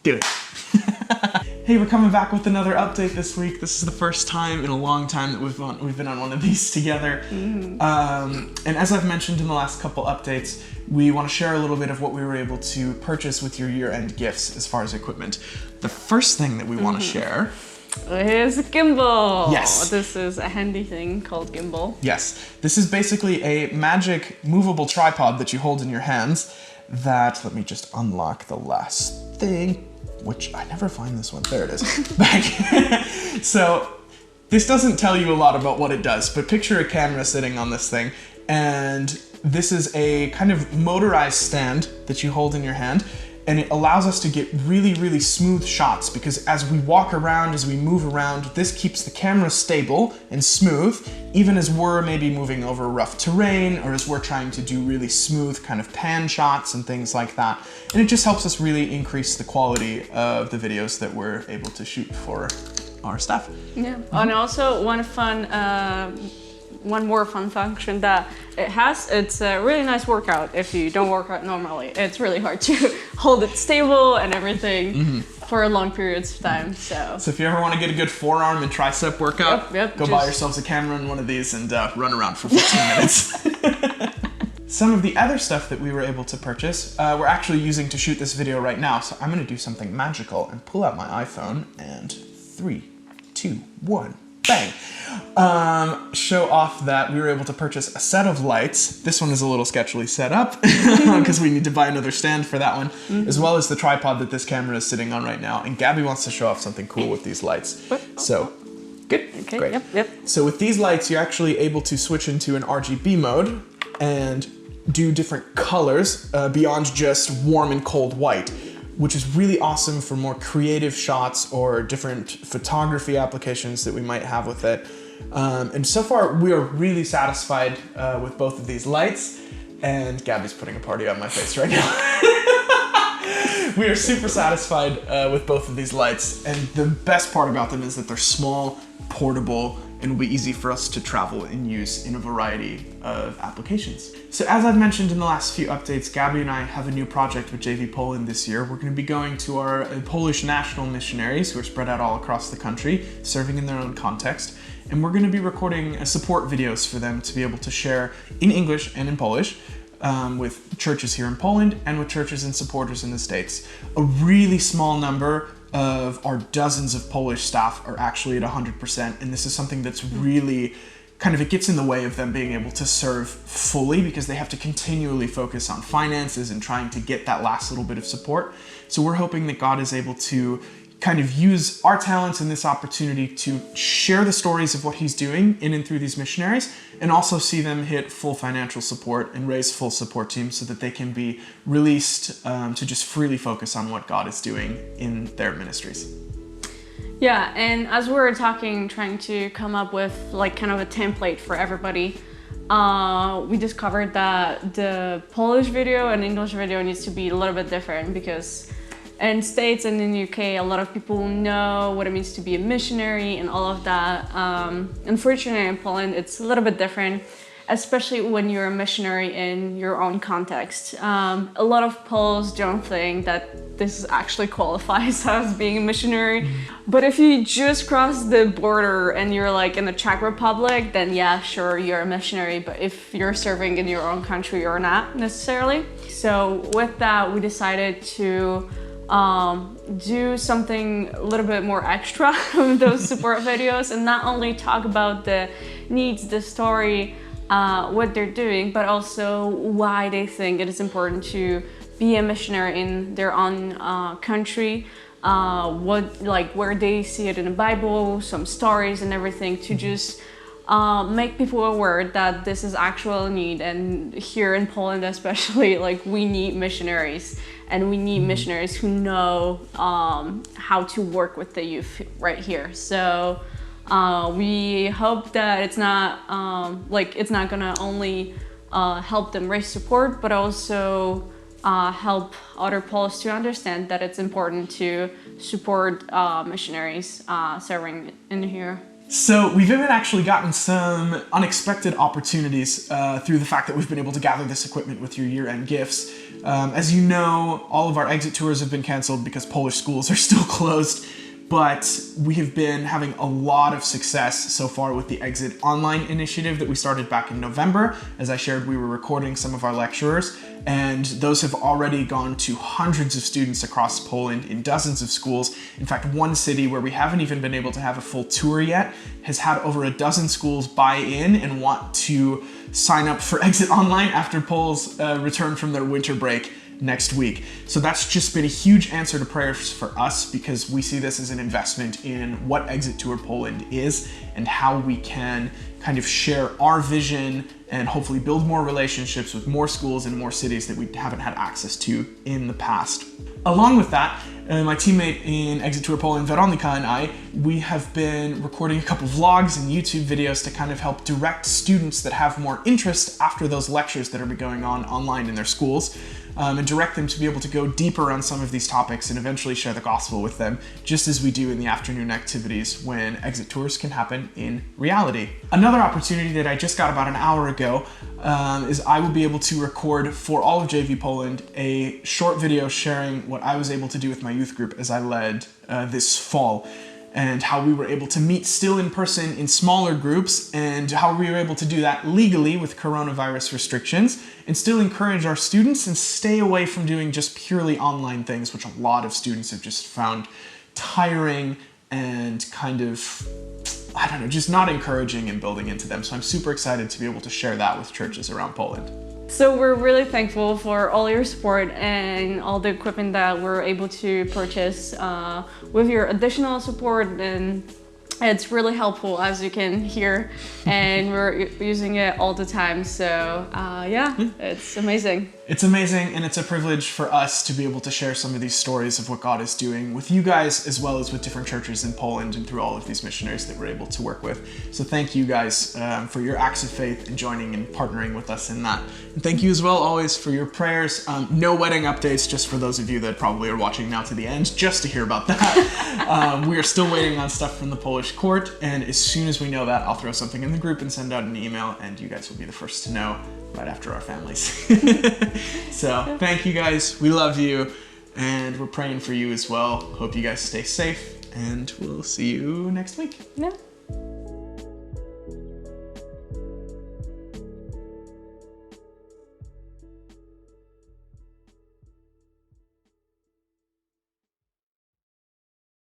Do it. Hey, we're coming back with another update this week. This is the first time in a long time that we've been on one of these together. And as I've mentioned in the last couple updates, we want to share a little bit of what we were able to purchase with your year-end gifts as far as equipment. The first thing that we want to share is Gimbal. Yes. This is a handy thing called Gimbal. Yes. This is basically a magic movable tripod that you hold in your hands that, let me just unlock the last thing, which I never find this one. There it is. Back. So this doesn't tell you a lot about what it does, but picture a camera sitting on this thing, and this is a kind of motorized stand that you hold in your hand, and it allows us to get really, really smooth shots because as we walk around, as we move around, this keeps the camera stable and smooth, even as we're maybe moving over rough terrain or as we're trying to do really smooth kind of pan shots and things like that. And it just helps us really increase the quality of the videos that we're able to shoot for our staff. Yeah, and also one more fun function that it has, it's a really nice workout if you don't work out normally. It's really hard to hold it stable and everything for long periods of time. So if you ever want to get a good forearm and tricep workout, go buy yourselves a camera and one of these and run around for 15 minutes. Some of the other stuff that we were able to purchase, we're actually using to shoot this video right now. So I'm going to do something magical and pull out my iPhone and 3, 2, 1. Bang! Show off that we were able to purchase a set of lights. This one is a little sketchily set up because we need to buy another stand for that one, as well as the tripod that this camera is sitting on right now. And Gabby wants to show off something cool with these lights. So, good? Okay, great. Yep. So with these lights, you're actually able to switch into an RGB mode and do different colors beyond just warm and cold white, which is really awesome for more creative shots or different photography applications that we might have with it. And so far, we are really satisfied with both of these lights, and Gabby's putting a party on my face right now. We are super satisfied with both of these lights, and the best part about them is that they're small, portable, and will be easy for us to travel and use in a variety of applications. So as I've mentioned in the last few updates, Gabby and I have a new project with JV Poland this year. We're going to be going to our Polish national missionaries who are spread out all across the country, serving in their own context. And we're going to be recording support videos for them to be able to share in English and in Polish with churches here in Poland and with churches and supporters in the States. A really small number of our dozens of Polish staff are actually at 100%, and this is something that's really kind of, it gets in the way of them being able to serve fully because they have to continually focus on finances and trying to get that last little bit of support. So we're hoping that God is able to kind of use our talents in this opportunity to share the stories of what he's doing in and through these missionaries, and also see them hit full financial support and raise full support teams so that they can be released to just freely focus on what God is doing in their ministries. Yeah, and as we were talking, trying to come up with like kind of a template for everybody, we discovered that the Polish video and English video needs to be a little bit different because in States and in UK, a lot of people know what it means to be a missionary and all of that. Unfortunately, in Poland, it's a little bit different, especially when you're a missionary in your own context. A lot of Poles don't think that this actually qualifies as being a missionary. But if you just cross the border and you're like in the Czech Republic, then yeah, sure, you're a missionary. But if you're serving in your own country, you're not necessarily. So with that, we decided to do something a little bit more extra with those support videos and not only talk about the needs, the story, what they're doing, but also why they think it is important to be a missionary in their own country, where they see it in the Bible, some stories and everything, to just make people aware that this is actual need. And here in Poland especially, like, we need missionaries, and we need missionaries who know how to work with the youth right here. So we hope that it's not it's not gonna only help them raise support, but also help other Poles to understand that it's important to support missionaries serving in here. So we've even actually gotten some unexpected opportunities through the fact that we've been able to gather this equipment with your year-end gifts. As you know, all of our exit tours have been canceled because Polish schools are still closed, but we have been having a lot of success so far with the Exit Online initiative that we started back in November. As I shared, we were recording some of our lecturers, and those have already gone to hundreds of students across Poland in dozens of schools. In fact, one city where we haven't even been able to have a full tour yet has had over a dozen schools buy in and want to sign up for Exit Online after Poles return from their winter break next week. So that's just been a huge answer to prayers for us, because we see this as an investment in what Exit Tour Poland is and how we can kind of share our vision and hopefully build more relationships with more schools and more cities that we haven't had access to in the past. Along with that, my teammate in Exit Tour Poland, Veronika, and I, we have been recording a couple vlogs and YouTube videos to kind of help direct students that have more interest after those lectures that are going on online in their schools, and direct them to be able to go deeper on some of these topics and eventually share the gospel with them, just as we do in the afternoon activities when exit tours can happen in reality. Another opportunity that I just got about an hour ago is I will be able to record for all of JV Poland a short video sharing what I was able to do with my youth group as I led this fall, and how we were able to meet still in person in smaller groups, and how we were able to do that legally with coronavirus restrictions and still encourage our students and stay away from doing just purely online things, which a lot of students have just found tiring and kind of, I don't know, just not encouraging and building into them. So I'm super excited to be able to share that with churches around Poland. So we're really thankful for all your support and all the equipment that we're able to purchase with your additional support, and it's really helpful, as you can hear, and we're using it all the time. So yeah, it's amazing. It's amazing, and it's a privilege for us to be able to share some of these stories of what God is doing with you guys, as well as with different churches in Poland and through all of these missionaries that we're able to work with. So thank you guys for your acts of faith and joining and partnering with us in that. And thank you as well always for your prayers. No wedding updates, just for those of you that probably are watching now to the end, just to hear about that. We are still waiting on stuff from the Polish court, and as soon as we know that, I'll throw something in the group and send out an email, and you guys will be the first to know right after our families. So thank you guys, we love you, and we're praying for you as well. Hope you guys stay safe, and we'll see you next week. Yeah.